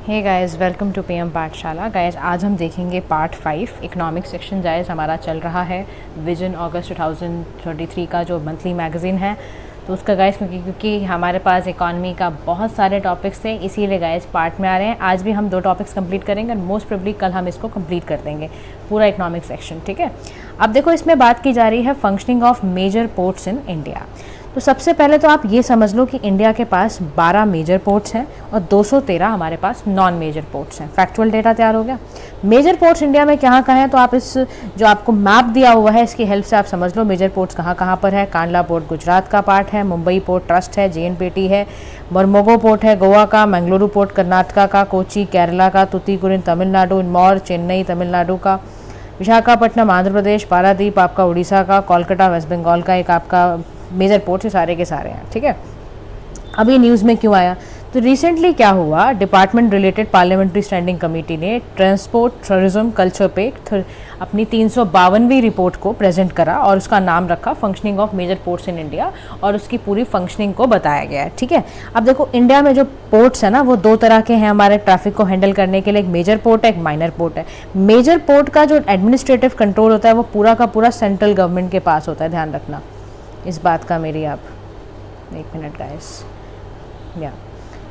Hey guys, welcome to PM Pathshala. Guys, आज हम देखेंगे पार्ट 5 इकोनॉमिक सेक्शन। गाइस हमारा चल रहा है विजन अगस्त 2023 का जो मंथली मैगज़ीन है, तो उसका गाइस क्योंकि हमारे पास इकॉनमी का बहुत सारे टॉपिक्स थे, इसीलिए गाइस पार्ट में आ रहे हैं। आज भी हम 2 टॉपिक्स कंप्लीट करेंगे और मोस्ट प्रोबेबली कल हम इसको कंप्लीट कर देंगे पूरा इकोनॉमिक सेक्शन। ठीक है, अब देखो इसमें बात की जा रही है functioning of major ports in India. तो सबसे पहले तो आप ये समझ लो कि इंडिया के पास 12 मेजर पोर्ट्स हैं और 213 हमारे पास नॉन मेजर पोर्ट्स हैं। फैक्चुअल डेटा तैयार हो गया। मेजर पोर्ट्स इंडिया में कहाँ कहाँ हैं, तो आप इस जो आपको मैप दिया हुआ है इसकी हेल्प से आप समझ लो मेजर पोर्ट्स कहाँ कहाँ पर है। कांडला पोर्ट गुजरात का पार्ट है, मुंबई पोर्ट ट्रस्ट है, JNPT है, मरमोगो पोर्ट है गोवा का, मंगलुरु पोर्ट कर्नाटका का, कोची केरला का, तुतीकुरिन तमिलनाडु, इंदौर चेन्नई तमिलनाडु का, विशाखापट्टनम आंध्र प्रदेश, पारादीप आपका उड़ीसा का, कोलकाता वेस्ट बंगाल का एक आपका मेजर पोर्ट सारे के सारे हैं। ठीक है, अब ये न्यूज़ में क्यों आया, तो रिसेंटली क्या हुआ, department related parliamentary standing committee ने ट्रांसपोर्ट टूरिज्म कल्चर पे अपनी 352वीं रिपोर्ट को प्रेजेंट करा और उसका नाम रखा functioning of major ports in India और उसकी पूरी फंक्शनिंग को बताया गया है। ठीक है, अब देखो इंडिया में जो पोर्ट्स है ना वो 2 तरह के हैं हमारे ट्रैफिक को हैंडल करने के लिए। एक मेजर पोर्ट है, एक माइनर पोर्ट है। मेजर पोर्ट का जो एडमिनिस्ट्रेटिव कंट्रोल होता है वो पूरा का पूरा सेंट्रल गवर्नमेंट के पास होता है, ध्यान रखना इस बात का मेरी। आप 1 मिनट गाइस, या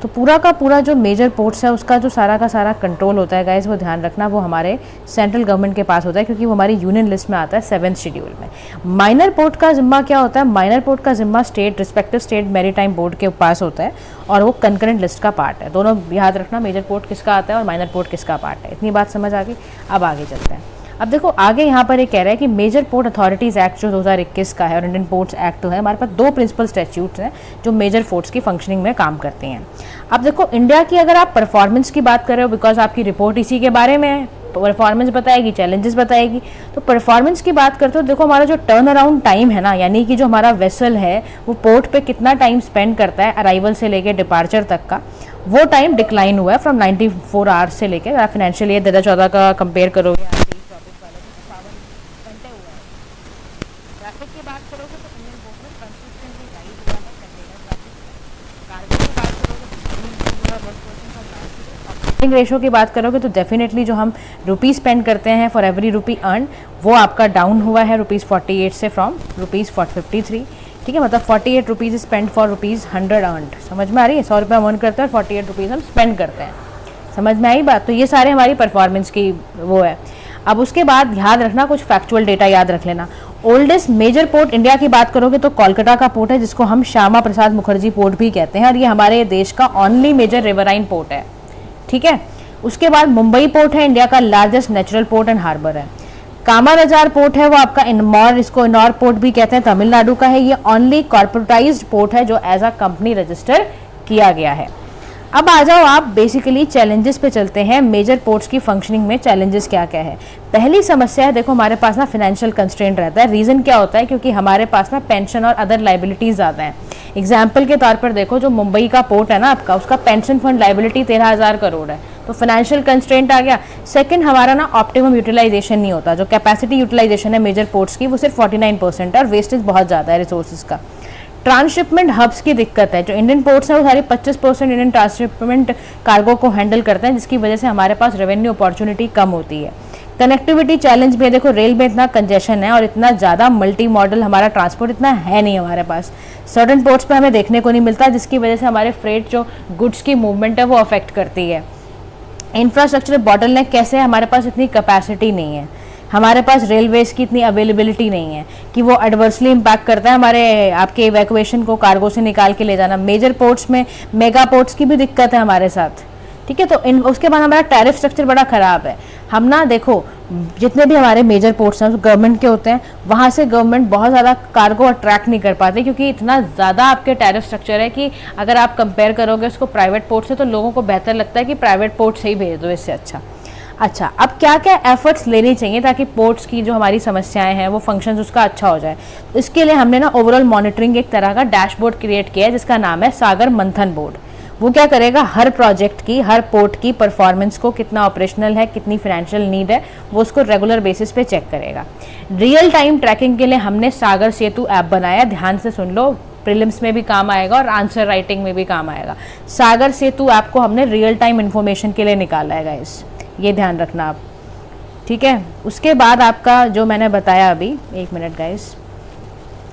तो पूरा का पूरा जो मेजर पोर्ट्स है उसका जो सारा का सारा कंट्रोल होता है गाइस, वो ध्यान रखना वो हमारे सेंट्रल गवर्नमेंट के पास होता है क्योंकि वो हमारी यूनियन लिस्ट में आता है 7th शेड्यूल में। माइनर पोर्ट का जिम्मा क्या होता है, माइनर पोर्ट का जिम्मा रिस्पेक्टिव स्टेट मैरीटाइम बोर्ड के पास होता है और वो कंकरेंट लिस्ट का पार्ट है। दोनों याद रखना, मेजर पोर्ट किसका आता है और माइनर पोर्ट किसका पार्ट है। इतनी बात समझ आ गई। अब आगे चलते हैं। अब देखो आगे यहाँ पर ये कह रहा है कि मेजर पोर्ट अथॉरिटीज़ एक्ट जो 2021 का है और इंडियन पोर्ट्स एक्ट तो है, हमारे पास 2 प्रिंसिपल स्टैट्यूट्स हैं जो मेजर पोर्ट्स की फंक्शनिंग में काम करते हैं। अब देखो इंडिया की अगर आप परफॉर्मेंस की बात कर रहे हो, बिकॉज आपकी रिपोर्ट इसी के बारे में है, परफॉर्मेंस बताएगी, चैलेंजेस बताएगी, तो परफॉर्मेंस की बात करते हो देखो हमारा जो टर्न अराउंड टाइम है ना, यानी कि जो हमारा वेसल है वो पोर्ट पे कितना टाइम स्पेंड करता है अराइवल से लेके डिपार्चर तक का, वो टाइम डिक्लाइन हुआ है फ्रॉम 94 आवर्स से लेकर फाइनेंशियल ईयर 2014 का कंपेयर करोगे रेशो की बात करोगे तो डेफिनेटली जो हम रुपीज़ स्पेंड करते हैं फॉर एवरी रुपी अर्न वो आपका डाउन हुआ है ₹48 से फ्रॉम ₹53। ठीक है, मतलब 48 रुपीज़ स्पेंड फॉर ₹100 अर्नड। समझ में आ रही है, 100 रुपये हम अर्न करते हैं और 48 रुपीज़ हम स्पेंड करते हैं। समझ में आई बात। तो ये सारे हमारी परफॉर्मेंस की वो है। अब उसके बाद याद रखना कुछ फैक्चुअल डेटा याद रख लेना। ओल्डेस्ट मेजर पोर्ट इंडिया की बात करोगे तो कोलकाता का पोर्ट है जिसको हम श्यामा प्रसाद मुखर्जी पोर्ट भी कहते हैं और ये हमारे देश का ओनली मेजर रिवराइन पोर्ट है। ठीक है, उसके बाद मुंबई पोर्ट है, इंडिया का largest natural port and harbour है। कामारजार पोर्ट है वो आपका इनमौर, इसको इनौर पोर्ट भी कहते हैं, तमिलनाडु का है। ये ओनली कॉर्पोरेटाइज्ड पोर्ट है जो एज अ कंपनी रजिस्टर किया गया है। अब आ जाओ आप बेसिकली चैलेंजेस पे चलते हैं। मेजर पोर्ट्स की फंक्शनिंग में चैलेंजेस क्या क्या है। पहली समस्या है देखो हमारे पास ना फाइनेंशियल कंस्ट्रेंट रहता है। रीज़न क्या होता है, क्योंकि हमारे पास ना पेंशन और अदर लाइबिलिटीज़ ज़्यादा हैं। एग्जाम्पल के तौर पर देखो जो मुंबई का पोर्ट है ना आपका, उसका पेंशन फंड लाइबिलिटी 13,000 करोड़ है, तो फाइनेंशियल कंस्ट्रेंट आ गया। सेकंड, हमारा ना ऑप्टिमम यूटिलाइजेशन नहीं होता। जो कैपेसिटी यूटिलाइजेशन है मेजर पोर्ट्स की वो सिर्फ 49% है और वेस्टेज बहुत ज़्यादा है रिसोर्सेज का। ट्रांसशिपमेंट हब्स की दिक्कत है। जो इंडियन पोर्ट्स हैं वो सारे 25% इंडियन ट्रांसशिपमेंट कार्गो को हैंडल करते हैं, जिसकी वजह से हमारे पास रेवेन्यू अपॉर्चुनिटी कम होती है। कनेक्टिविटी चैलेंज भी है, देखो रेल में इतना कंजेशन है और इतना ज़्यादा मल्टी मॉडल हमारा ट्रांसपोर्ट इतना है नहीं हमारे पास। सर्टेन पोर्ट्स पे हमें देखने को नहीं मिलता, जिसकी वजह से हमारे फ्रेट जो गुड्स की मूवमेंट है वो अफेक्ट करती है। इंफ्रास्ट्रक्चर बॉटलनेक कैसे है, हमारे पास इतनी कैपेसिटी नहीं है, हमारे पास रेलवेज की इतनी अवेलेबिलिटी नहीं है कि वो एडवर्सली इम्पैक्ट करता है हमारे आपके इवैक्यूएशन को कार्गो से निकाल के ले जाना। मेजर पोर्ट्स में मेगा पोर्ट्स की भी दिक्कत है हमारे साथ। ठीक है, तो उसके बाद हमारा टैरिफ स्ट्रक्चर बड़ा ख़राब है। हम ना देखो जितने भी हमारे मेजर पोर्ट्स हैं गवर्नमेंट के होते हैं, वहाँ से गवर्नमेंट बहुत ज़्यादा कार्गो अट्रैक्ट नहीं कर पाते क्योंकि इतना ज़्यादा आपके टैरिफ स्ट्रक्चर है कि अगर आप कंपेयर करोगे उसको प्राइवेट पोर्ट से तो लोगों को बेहतर लगता है कि प्राइवेट पोर्ट से ही भेज दो इससे अच्छा। अब क्या क्या एफर्ट्स लेने चाहिए ताकि पोर्ट्स की जो हमारी समस्याएं हैं वो फंक्शंस उसका अच्छा हो जाए। तो इसके लिए हमने ना ओवरऑल मॉनिटरिंग एक तरह का डैशबोर्ड क्रिएट किया है जिसका नाम है सागर मंथन बोर्ड। वो क्या करेगा, हर प्रोजेक्ट की, हर पोर्ट की परफॉर्मेंस को, कितना ऑपरेशनल है, कितनी फाइनेंशियल नीड है, वो उसको रेगुलर बेसिस पे चेक करेगा। रियल टाइम ट्रैकिंग के लिए हमने सागर सेतु ऐप बनाया, ध्यान से सुन लो, प्रीलिम्स में भी काम आएगा और आंसर राइटिंग में भी काम आएगा। सागर सेतु ऐप को हमने रियल टाइम इन्फॉर्मेशन के लिए निकाला है गाइस, ये ध्यान रखना आप, ठीक है। उसके बाद आपका जो मैंने बताया अभी, एक मिनट गाइस,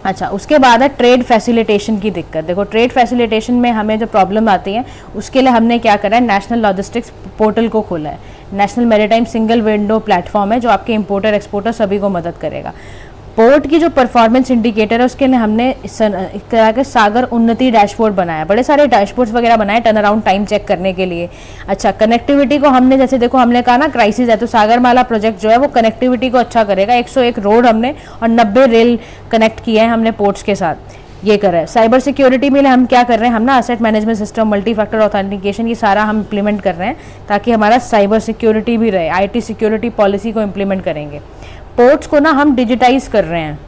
अच्छा उसके बाद है ट्रेड फैसिलिटेशन की दिक्कत। देखो ट्रेड फैसिलिटेशन में हमें जो प्रॉब्लम आती है उसके लिए हमने क्या करा है, नेशनल लॉजिस्टिक्स पोर्टल को खोला है। National maritime single window platform है जो आपके इंपोर्टर एक्सपोर्टर सभी को मदद करेगा। पोर्ट की जो परफॉर्मेंस इंडिकेटर है उसके लिए हमने इस तरह के सागर उन्नति डैशबोर्ड बनाया, बड़े सारे डैशबोर्ड्स वगैरह बनाए टर्न अराउंड टाइम चेक करने के लिए। अच्छा कनेक्टिविटी को हमने, जैसे देखो हमने कहा ना क्राइसिस है, तो सागरमाला प्रोजेक्ट जो है वो कनेक्टिविटी को अच्छा करेगा। 101 रोड हमने और 90 रेल कनेक्ट किए हैं हमने पोर्ट्स के साथ, ये कर रहे हैं। साइबर सिक्योरिटी में हम क्या कर रहे हैं, हम ना asset management system, multi factor authentication, ये सारा हम इम्प्लीमेंट कर रहे हैं ताकि हमारा साइबर सिक्योरिटी भी रहे। IT सिक्योरिटी पॉलिसी को इम्प्लीमेंट करेंगे। पोर्ट्स को ना हम डिजिटाइज कर रहे हैं,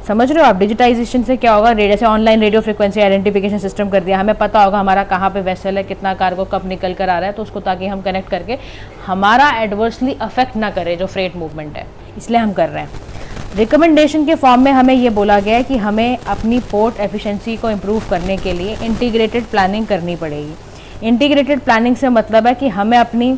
समझ रहे हो आप। डिजिटाइजेशन से क्या होगा, जैसे online radio frequency identification system कर दिया, हमें पता होगा हमारा कहाँ पे वेसल है, कितना कार्गो कब निकल कर आ रहा है, तो उसको ताकि हम कनेक्ट करके हमारा एडवर्सली अफेक्ट ना करे जो फ्रेट मूवमेंट है, इसलिए हम कर रहे हैं। रिकमेंडेशन के फॉर्म में हमें ये बोला गया है कि हमें अपनी पोर्ट एफिशिएंसी को इम्प्रूव करने के लिए इंटीग्रेटेड प्लानिंग करनी पड़ेगी। इंटीग्रेटेड प्लानिंग से मतलब है कि हमें अपनी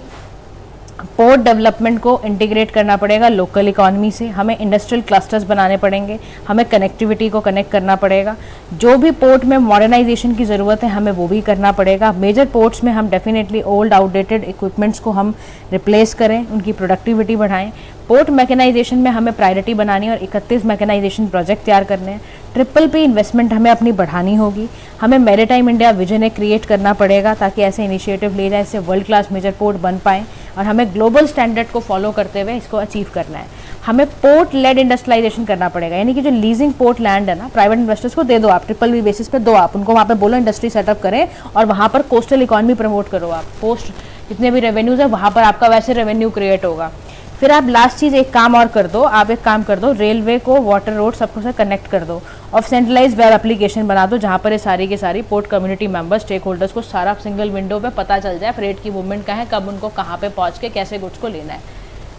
पोर्ट डेवलपमेंट को इंटीग्रेट करना पड़ेगा लोकल इकोनॉमी से, हमें इंडस्ट्रियल क्लस्टर्स बनाने पड़ेंगे, हमें कनेक्टिविटी को कनेक्ट करना पड़ेगा, जो भी पोर्ट में मॉडर्नाइजेशन की ज़रूरत है हमें वो भी करना पड़ेगा। मेजर पोर्ट्स में हम डेफिनेटली ओल्ड आउटडेटेड इक्विपमेंट्स को हम रिप्लेस करें, उनकी प्रोडक्टिविटी बढ़ाएं। पोर्ट मैकेनाइजेशन में हमें प्रायोरिटी बनानी है और 31 मैकेनाइजेशन प्रोजेक्ट तैयार करने हैं। ट्रिपल P इन्वेस्टमेंट हमें अपनी बढ़ानी होगी। हमें मैरीटाइम इंडिया विजन एक क्रिएट करना पड़ेगा ताकि ऐसे इनिशिएटिव ले जाए, इससे वर्ल्ड क्लास मेजर पोर्ट बन पाएँ और हमें ग्लोबल स्टैंडर्ड को फॉलो करते हुए इसको अचीव करना है। हमें पोर्ट लेड इंडस्ट्रियलाइजेशन करना पड़ेगा, यानी कि जो लीजिंग पोर्ट लैंड है ना, प्राइवेट इन्वेस्टर्स को दे दो आप, ट्रिपल B बेसिस पे दो आप उनको, वहाँ पे बोलो इंडस्ट्री सेटअप करें और वहाँ पर कोस्टल इकॉनमी प्रमोट करो आप। पोस्ट जितने भी रेवेन्यूज़ है वहाँ पर आपका वैसे रेवेन्यू क्रिएट होगा। फिर आप लास्ट चीज़ एक काम और कर दो, आप एक काम कर दो, रेलवे को, वाटर रोड सबको से कनेक्ट कर दो और सेंट्रलाइज वेब एप्लीकेशन बना दो जहाँ पर ये सारी की सारी port community members, stakeholders को सारा सिंगल विंडो पे पता चल जाए फ्रेट की मूवमेंट कहाँ है, कब उनको कहाँ पे पहुँच के कैसे गुड्स को लेना है,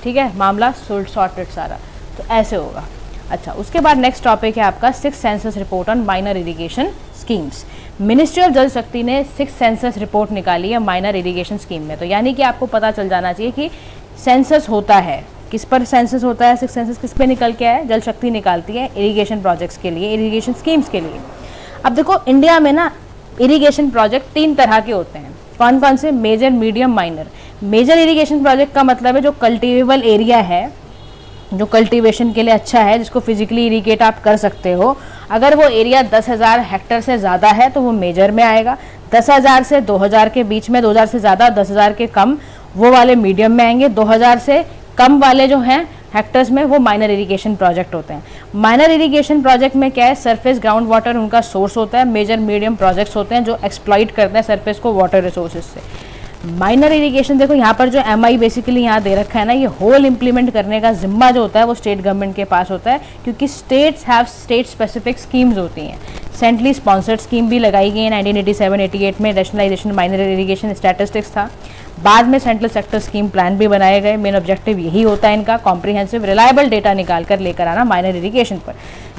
ठीक है, मामला सॉर्टेड सारा, तो ऐसे होगा। अच्छा उसके बाद नेक्स्ट टॉपिक है आपका 6th census report on minor irrigation schemes. Ministry of जल शक्ति ने 6th सेंसस रिपोर्ट निकाली है माइनर इरीगेशन स्कीम में, तो यानी कि आपको पता चल जाना चाहिए कि सेंसस होता है, किस पर सेंसस होता है। 6th सेंसस किस पे निकल के आया, जल शक्ति निकालती है इरिगेशन प्रोजेक्ट्स के लिए, इरिगेशन स्कीम्स के लिए। अब देखो इंडिया में ना इरिगेशन प्रोजेक्ट 3 तरह के होते हैं, कौन कौन से, major, medium, minor. Major irrigation project का मतलब है जो कल्टिवेबल एरिया है, जो कल्टीवेशन के लिए अच्छा है, जिसको फिजिकली इरीगेट आप कर सकते हो, अगर वो एरिया 10,000 हेक्टेयर से ज़्यादा है तो वो मेजर में आएगा। 10,000 से 2,000 के बीच में, 2,000 से ज़्यादा, 10,000 के कम, वो वाले मीडियम में आएंगे। 2,000 से कम वाले जो हैं हेक्टर्स में वो माइनर इरिगेशन प्रोजेक्ट होते हैं। माइनर इरिगेशन प्रोजेक्ट में क्या है, सरफेस ग्राउंड वाटर उनका सोर्स होता है। मेजर मीडियम प्रोजेक्ट्स होते हैं जो एक्सप्लॉइट करते हैं सरफेस को वाटर रिसोर्सेज से। माइनर इरिगेशन देखो यहाँ पर जो MI बेसिकली यहाँ दे रखा है ना, ये होल इम्प्लीमेंट करने का जिम्मा जो होता है वो स्टेट गवर्नमेंट के पास होता है, क्योंकि states have state specific schemes होती हैं। सेंट्रली स्पॉन्सर्ड स्कीम भी लगाई गई है 1987-88 में, नेशनलाइजेशन माइनर इरिगेशन स्टैटिस्टिक्स था। बाद में सेंट्रल सेक्टर स्कीम प्लान भी बनाए गए। मेन ऑब्जेक्टिव यही होता है इनका, कॉम्प्रिहेंसिव रिलायबल डेटा निकाल कर लेकर आना माइनर इरिगेशन पर।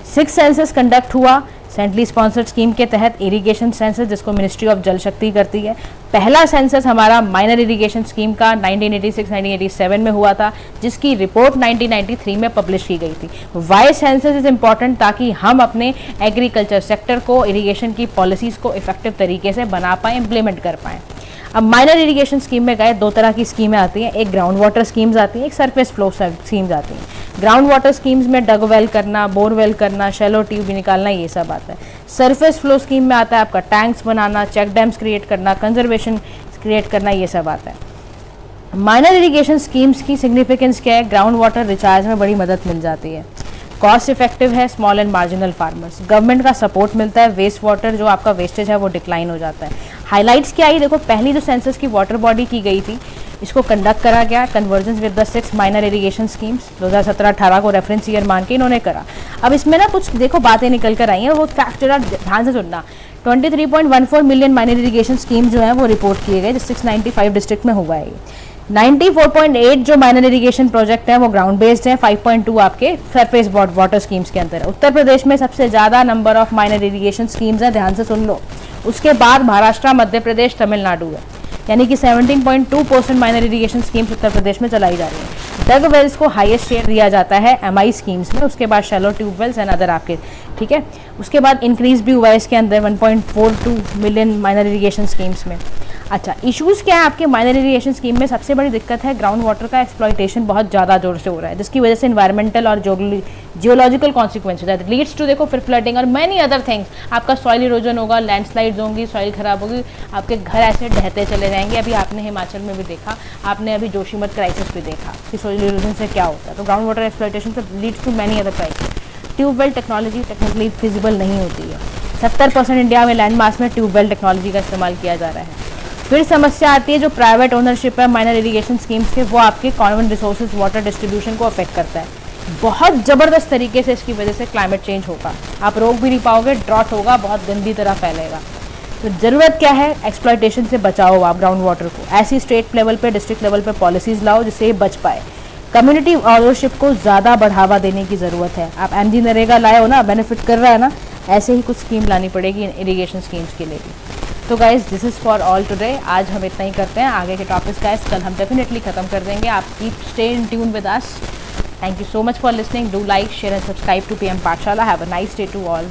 6th सेंसस कंडक्ट हुआ सेंट्रली स्पॉन्सर्ड स्कीम के तहत, इरिगेशन सेंसस जिसको मिनिस्ट्री ऑफ जल शक्ति करती है। पहला सेंसस हमारा माइनर इरिगेशन स्कीम का 1986-1987 में हुआ था, जिसकी रिपोर्ट 1993 में पब्लिश की गई थी। वाई सेंसस इज इम्पॉर्टेंट, ताकि हम अपने एग्रीकल्चर सेक्टर को, इरिगेशन की पॉलिसीज़ को इफेक्टिव तरीके से बना पाएँ, इम्प्लीमेंट कर पाएँ। अब माइनर इरिगेशन स्कीम में गए, 2 तरह की स्कीमें आती हैं, एक ग्राउंड वाटर स्कीम्स आती हैं, एक सरफेस फ्लो स्कीम्स आती हैं। ग्राउंड वाटर स्कीम्स में डग वेल करना, बोरवेल करना, शैलो ट्यूब निकालना, ये सब आता है। सरफेस फ्लो स्कीम में आता है आपका टैंक्स बनाना, चेक डैम्स क्रिएट करना, कंजर्वेशन क्रिएट करना, ये सब आता है। माइनर इरिगेशन स्कीम्स की सिग्निफिकेंस क्या है, ग्राउंड वाटर रिचार्ज में बड़ी मदद मिल जाती है, कॉस्ट इफेक्टिव है small and marginal farmers, government का सपोर्ट मिलता है, वेस्ट वाटर जो आपका वेस्टेज है वो डिक्लाइन हो जाता है। हाइलाइट्स क्या आई, देखो पहली जो सेंसस की वाटर बॉडी की गई थी, इसको कंडक्ट करा गया convergence with the 6 minor irrigation schemes, 2017-18 को रेफरेंस ईयर मान के इन्होंने करा। अब इसमें ना कुछ देखो बातें निकल कर आई हैं, वो फैक्ट जरा ध्यान से सुनना। 23.14 मिलियन माइनर इरिगेशन स्कीम जो है वो रिपोर्ट किए गए, जो 695 डिस्ट्रिक्ट में हुआ है। 94.8 जो माइनर इरिगेशन प्रोजेक्ट है वो ग्राउंड बेस्ड है, 5.2 आपके सरफेस वाटर स्कीम्स के अंदर है। उत्तर प्रदेश में सबसे ज़्यादा number of minor irrigation schemes हैं, ध्यान से सुन लो। उसके बाद महाराष्ट्र, मध्य प्रदेश, तमिलनाडु है, यानी कि 17.2% minor irrigation schemes Uttar Pradesh में चलाई जा रही है। डग वेल्स को हाईएस्ट शेयर दिया जाता है एमआई स्कीम्स में, उसके बाद शैलो ट्यूबवेल्स एंड अदर आपके, ठीक है। उसके बाद इंक्रीज भी हुआ है इसके अंदर 1.42 मिलियन माइनर इरिगेशन स्कीम्स में। अच्छा, इश्यूज़ क्या है आपके माइनर इरिगेशन स्कीम में? सबसे बड़ी दिक्कत है ग्राउंड वाटर का एक्सप्लॉइटेशन बहुत ज़्यादा जोर से हो रहा है, जिसकी वजह से इन्वायरमेंटल और जियोलॉजिकल कॉन्सिक्वेंसेज है, लीड्स टू देखो फिर फ्लडिंग और मैनी अदर थिंग्स। आपका सॉइल इरोजन होगा, लैंडस्लाइड्स होंगी, सॉइल खराब होगी, आपके घर ऐसे ढहते चले जाएंगे। अभी आपने हिमाचल में भी देखा, आपने अभी जोशीमठ क्राइसिस भी देखा कि सॉइल इरोजन से क्या होता है। तो ग्राउंड वाटर एक्सप्लॉइटेशन से leads to many other crisis. Tubewell technology technically feasible नहीं होती है। 70% इंडिया में लैंड मास में ट्यूबवेल टेक्नोलॉजी का इस्तेमाल किया जा रहा है। फिर समस्या आती है जो प्राइवेट ओनरशिप है माइनर इरिगेशन स्कीम्स के, वो आपके कॉमन रिसोर्सेज वाटर डिस्ट्रीब्यूशन को अफेक्ट करता है बहुत ज़बरदस्त तरीके से। इसकी वजह से क्लाइमेट चेंज होगा, आप रोक भी नहीं पाओगे, ड्रॉट होगा, बहुत गंदी तरह फैलेगा। तो ज़रूरत क्या है? एक्सप्लॉइटेशन से बचाओ आप ग्राउंड वाटर को। ऐसी स्टेट लेवल पे, डिस्ट्रिक्ट लेवल पे पॉलिसीज़ लाओ जिससे ये बच पाए। कम्युनिटी ओनरशिप को ज़्यादा बढ़ावा देने की ज़रूरत है। आप एमजी नरेगा लाए हो ना, बेनिफिट कर रहा है ना, ऐसे ही कुछ स्कीम लानी पड़ेगी इरिगेशन स्कीम्स के लिए भी। तो guys this is for all today. आज हम इतना ही करते हैं, आगे के टॉपिक्स गाइज कल हम डेफिनेटली खत्म कर देंगे। आप keep stay in tune with us. Thank you so much for listening. Do like, share and subscribe to PM Pathshala. Have a nice day to all.